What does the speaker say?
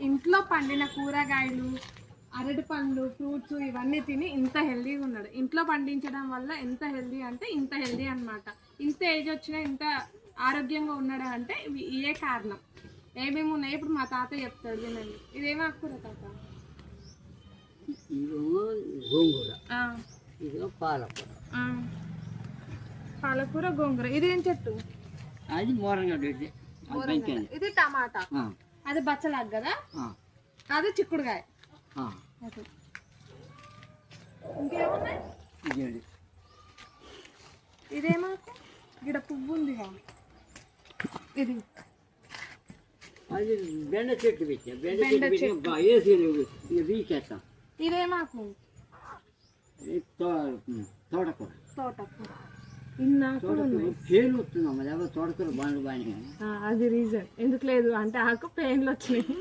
ఇంట్లో పండిన కూరగాయలు, అరటి పండ్లు, ఫ్రూట్స్ ఇవన్నీ తిని ఇంత హెల్దీగా ఉన్నాడు. ఇంట్లో పండించడం వల్ల ఎంత హెల్దీ అంటే ఇంత హెల్దీ అనమాట. ఇంత ఏజ్ వచ్చినా ఇంత ఆరోగ్యంగా ఉన్నాడు అంటే ఇవే కారణం. ఏమేమి ఉన్నాయి ఇప్పుడు మా తాత చెప్తాడు వినండి. ఇదేమో ఆకుకూర తాత? గోంగూర, పాలకూర. పాలకూర, గోంగూర. ఇదేం చెట్టు? అది మోరంగడ్డ. ఇది టమాటా. అది బచ్చలాగ్ కదా, అది చిక్కుడుకాయ. ఇంకేమున్నాయి? ఇదేమో గిడ పువ్వు ఉంది. ఇది అది బెండ చెట్టు పెట్టా. వీకేస్తాం. ఇదేమాకు? తోటకూర. తోటకూర. పేర్లు వస్తున్నాం. మరి ఎవరు తోటకూర బాగా బాగానే. అది రీజన్ ఎందుకు లేదు అంటే ఆకు పెయిన్లు వచ్చినాయి.